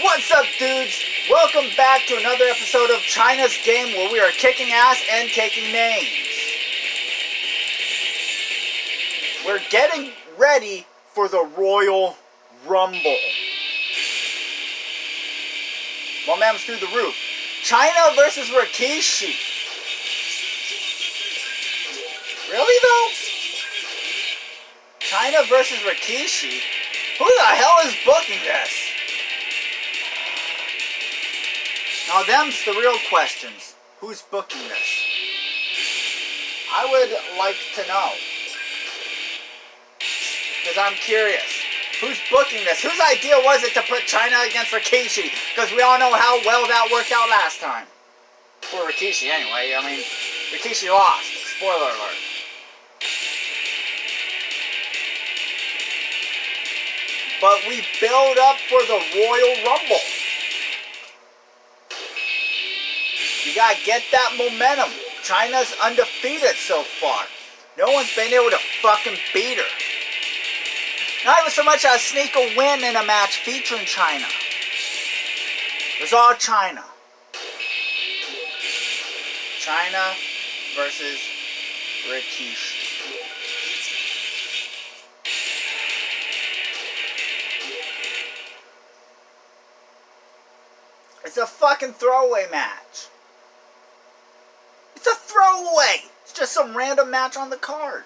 What's up, dudes? Welcome back to another episode of Chyna's Game, where we are kicking ass and taking names. We're getting ready for the Royal Rumble. Momentum's through the roof. Chyna versus Rikishi. Really though? Chyna versus Rikishi? Who the hell is booking this? Now them's the real questions. Who's booking this? I would like to know. Because I'm curious. Who's booking this? Whose idea was it to put Chyna against Rikishi? Because we all know how well that worked out last time. For Rikishi anyway. I mean, Rikishi lost. Spoiler alert. But we build up for the Royal Rumble. You gotta get that momentum. Chyna's undefeated so far. No one's been able to fucking beat her. Not even so much as sneak a win in a match featuring Chyna. It was all Chyna. Chyna versus Rikishi. It's a fucking throwaway match. It's a throwaway. It's just some random match on the card.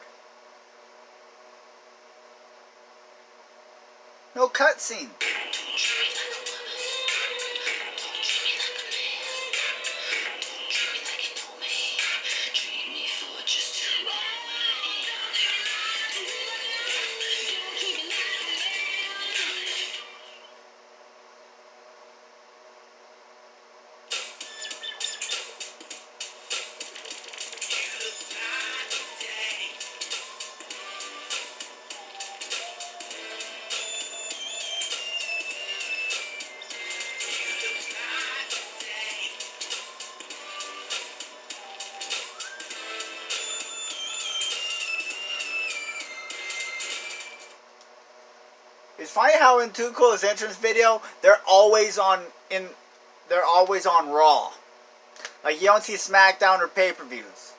No cutscene. It's funny how in Too Cool's entrance video, they're always on Raw. Like you don't see SmackDown or pay-per-views.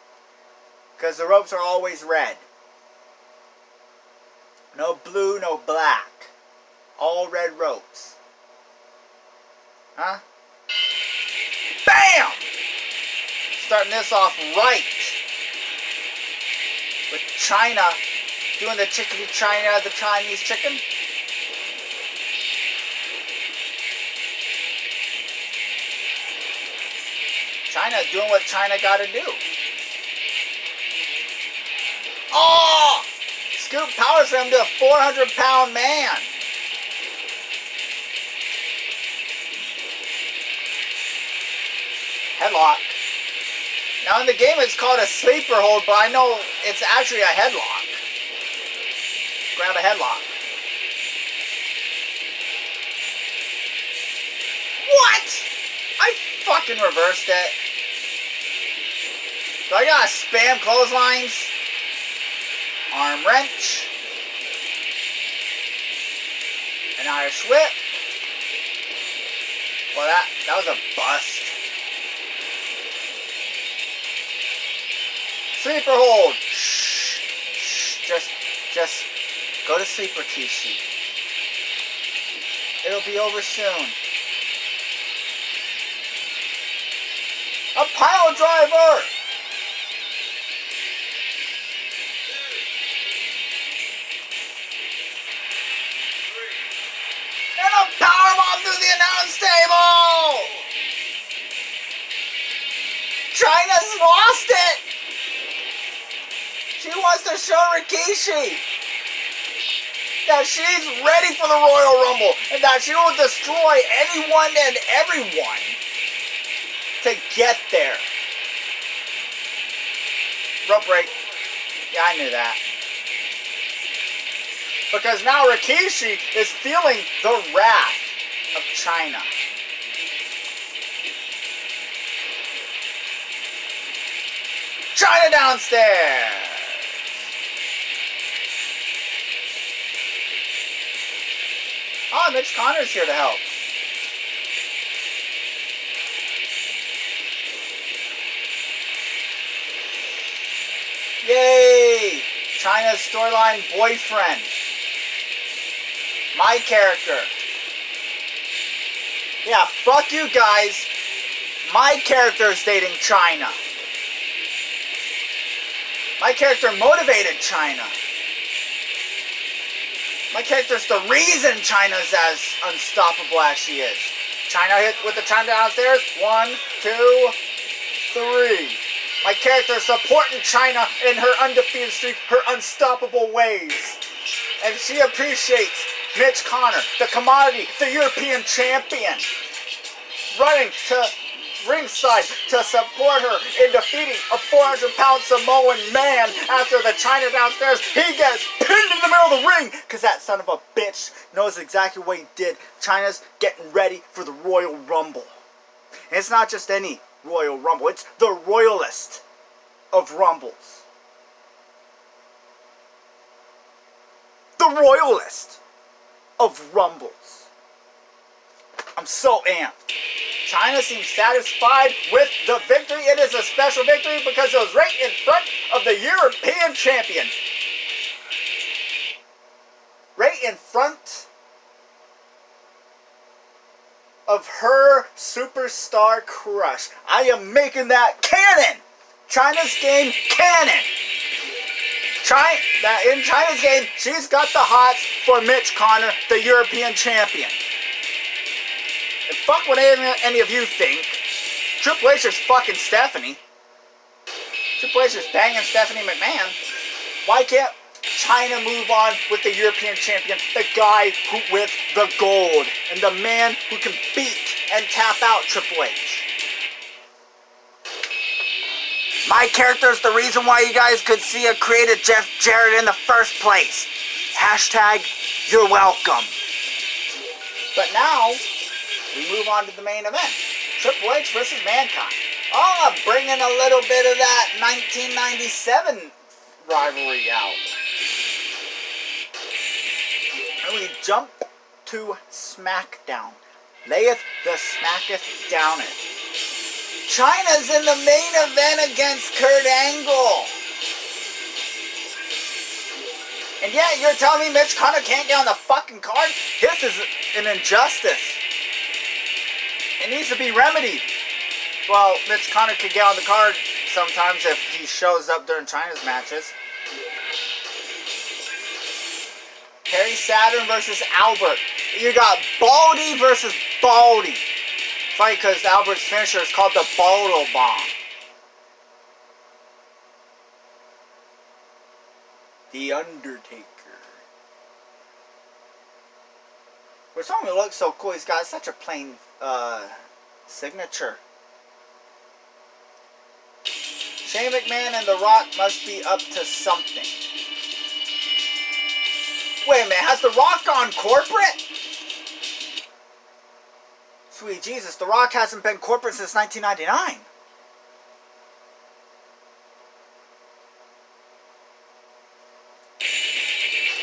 Because the ropes are always red. No blue, no black. All red ropes. Huh? BAM! Starting this off right. With Chyna doing the chickadee Chyna, the Chinese chicken. Chyna doing what Chyna gotta do. Oh! Scoop power slam to a 400-pound man. Headlock. Now in the game it's called a sleeper hold, but I know it's actually a headlock. Grab a headlock. What? I fucking reversed it. So I gotta spam clotheslines. Arm wrench. An Irish whip. Well, that was a bust. Sleeper hold. Shh. Just go to sleep, Rikishi. It'll be over soon. A pile driver! And a powerbomb through the announce table! Chyna's lost it! She wants to show Rikishi that she's ready for the Royal Rumble and that she will destroy anyone and everyone to get there. Rope break. Yeah, I knew that. Because now Rikishi is feeling the wrath of Chyna. Chyna downstairs. Ah, Mitch Connor's here to help. Yay! Chyna's storyline boyfriend. My character. Yeah, fuck you guys. My character is dating Chyna. My character motivated Chyna. My character's the reason Chyna's as unstoppable as she is. Chyna hit with the Chyna downstairs. 1, 2, 3. My character is supporting Chyna in her undefeated streak, her unstoppable ways. And she appreciates Mitch Connor, the commodity, the European champion, running to ringside to support her in defeating a 400-pound Samoan man. After the Chyna downstairs, he gets pinned in the middle of the ring because that son of a bitch knows exactly what he did. Chyna's getting ready for the Royal Rumble. And it's not just any Royal Rumble, it's the royalist of Rumbles. The royalist of Rumbles. I'm so amped. Chyna seems satisfied with the victory. It is a special victory because it was right in front of the European champion. Right in front of her superstar crush. I am making that canon. Chyna's game canon. In Chyna's game, she's got the hots for Mitch Connor, the European champion. And fuck what any of you think. Triple H is fucking Stephanie. Triple H is banging Stephanie McMahon. Why can't Chyna move on with the European champion, the guy with the gold, and the man who can beat and tap out Triple H? My character is the reason why you guys could see a created Jeff Jarrett in the first place. Hashtag, you're welcome. But now, we move on to the main event. Triple H versus Mankind. Oh, bringing a little bit of that 1997 rivalry out. And we jump to SmackDown. Layeth the smacketh downeth. Chyna's in the main event against Kurt Angle. And yeah, you're telling me Mitch Connor can't get on the fucking card? This is an injustice. It needs to be remedied. Well, Mitch Connor could get on the card sometimes if he shows up during Chyna's matches. Perry Saturn versus Albert. You got Baldy versus Baldy. Funny because Albert's finisher is called the Baldo Bomb. The Undertaker. For someone who looks so cool, he's got such a plain signature. Shane McMahon and The Rock must be up to something. Wait a minute, has The Rock gone corporate? Sweet Jesus, The Rock hasn't been corporate since 1999.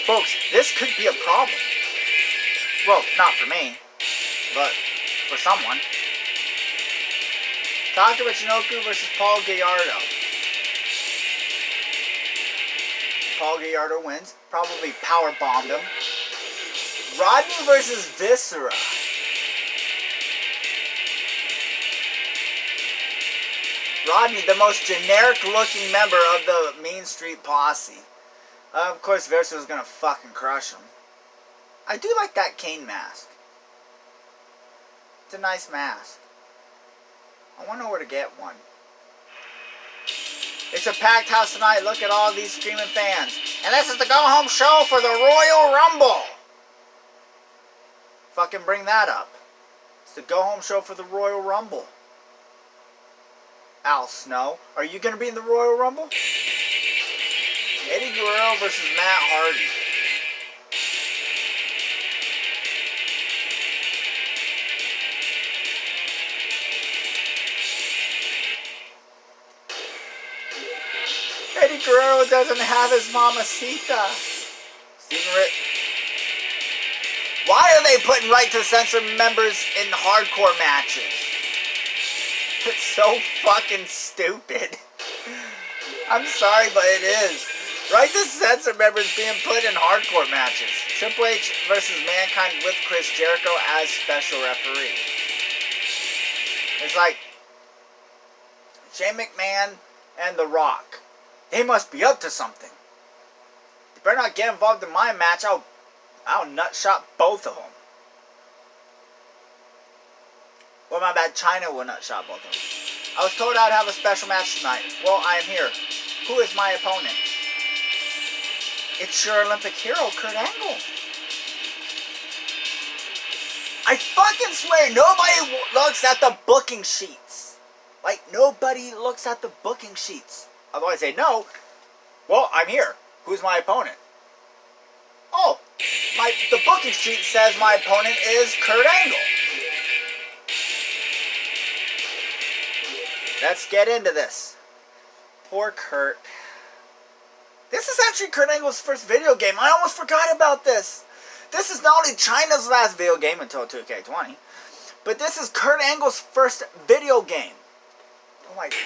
Folks, this could be a problem. Well, not for me, but for someone. Taka Michinoku versus Paul Gallardo. Paul Gallardo wins. Probably powerbombed him. Rodney versus Viscera. Rodney, the most generic looking member of the Mean Street Posse. Of course, Viscera's gonna fucking crush him. I do like that Kane mask. It's a nice mask. I wonder where to get one. It's a packed house tonight. Look at all these screaming fans. And this is the go-home show for the Royal Rumble. Fucking bring that up. It's the go-home show for the Royal Rumble. Al Snow, are you going to be in the Royal Rumble? Eddie Guerrero versus Matt Hardy. Eddie Guerrero doesn't have his mamacita. Why are they putting right to censor members in hardcore matches? It's so fucking stupid. I'm sorry, but it is. Right to censor members being put in hardcore matches. Triple H versus Mankind with Chris Jericho as special referee. It's like Shane McMahon and The Rock. They must be up to something. They better not get involved in my match. I'll nutshot both of them. Well, my bad. Chyna will nutshot both of them. I was told I'd have a special match tonight. Well, I am here. Who is my opponent? It's your Olympic hero, Kurt Angle. I fucking swear, nobody looks at the booking sheets. Like, nobody looks at the booking sheets. Otherwise they know, well, I'm here. Who's my opponent? Oh, the booking sheet says my opponent is Kurt Angle. Let's get into this. Poor Kurt. This is actually Kurt Angle's first video game. I almost forgot about this. This is not only Chyna's last video game until 2K20, but this is Kurt Angle's first video game. Oh my god.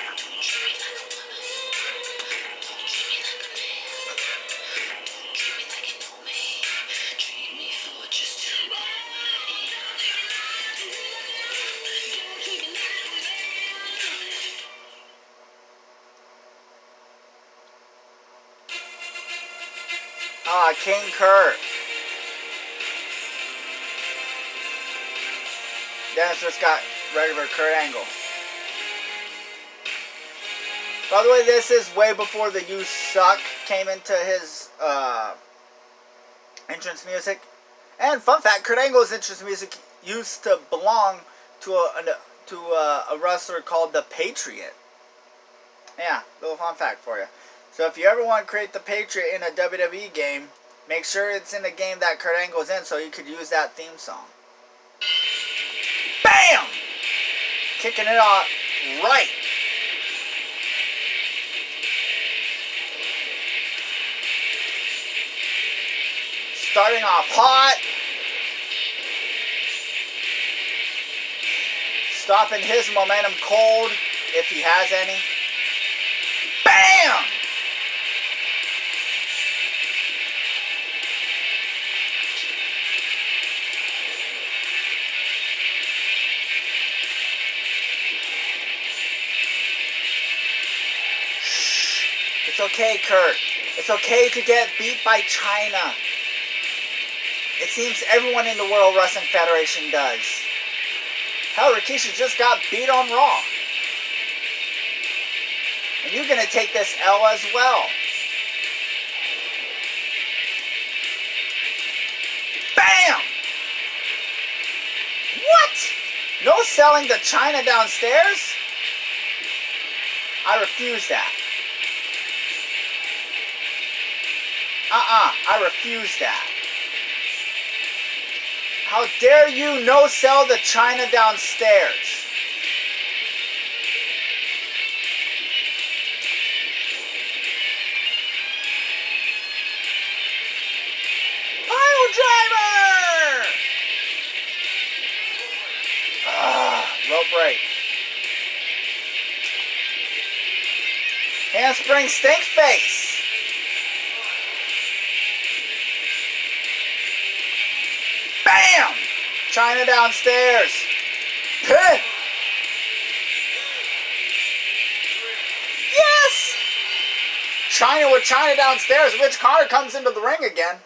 Ah, King Kurt. Dennis just got regular Kurt Angle. By the way, this is way before the "You Suck" came into his entrance music. And fun fact, Kurt Angle's entrance music used to belong to a wrestler called the Patriot. Yeah, little fun fact for you. So if you ever want to create the Patriot in a WWE game, make sure it's in the game that Kurt Angle's in so you could use that theme song. BAM! Kicking it off right. Starting off hot. Stopping his momentum cold, if he has any. BAM! It's okay, Kurt. It's okay to get beat by Chyna. It seems everyone in the World Wrestling Federation does. Hell, Rikishi just got beat on Raw. And you're going to take this L as well. BAM! What? No selling the Chyna downstairs? I refuse that. I refuse that. How dare you no sell the Chyna downstairs? Pile driver! Rope break. Handspring stink face. BAM! Chyna downstairs. Pit. Yes! Chyna with Chyna downstairs. Rich Carter comes into the ring again.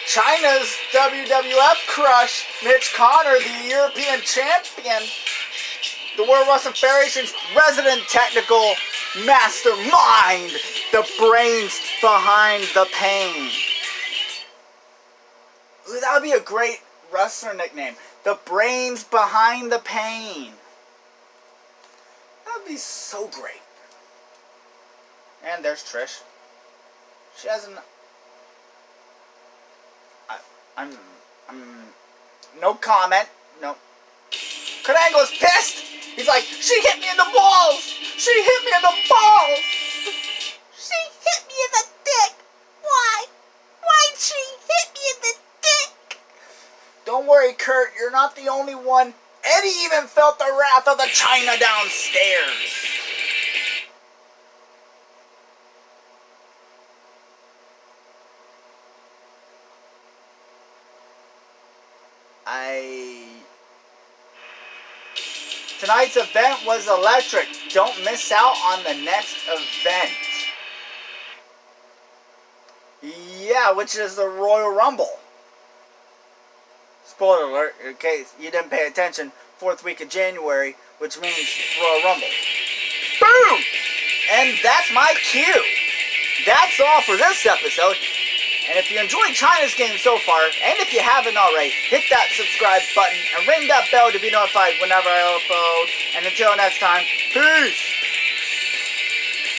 Chyna's WWF crush, Mitch Connor, the European champion, the World Wrestling Federation's resident technical mastermind, the brains behind the pain. Ooh, that would be a great wrestler nickname. The brains behind the pain. That would be so great. And there's Trish. She hasn't... I'm no comment. No. Kurt Angle's pissed. He's like, she hit me in the balls. She hit me in the balls. She hit me in the dick. Why? Why'd she hit me in the dick? Don't worry, Kurt. You're not the only one. Eddie even felt the wrath of the Chyna downstairs. Tonight's event was electric. Don't miss out on the next event. Yeah, which is the Royal Rumble. Spoiler alert, in case you didn't pay attention, 4th week of January, which means Royal Rumble. Boom! And that's my cue. That's all for this episode. And if you enjoyed Chyna's game so far, and if you haven't already, hit that subscribe button and ring that bell to be notified whenever I upload. And until next time, peace!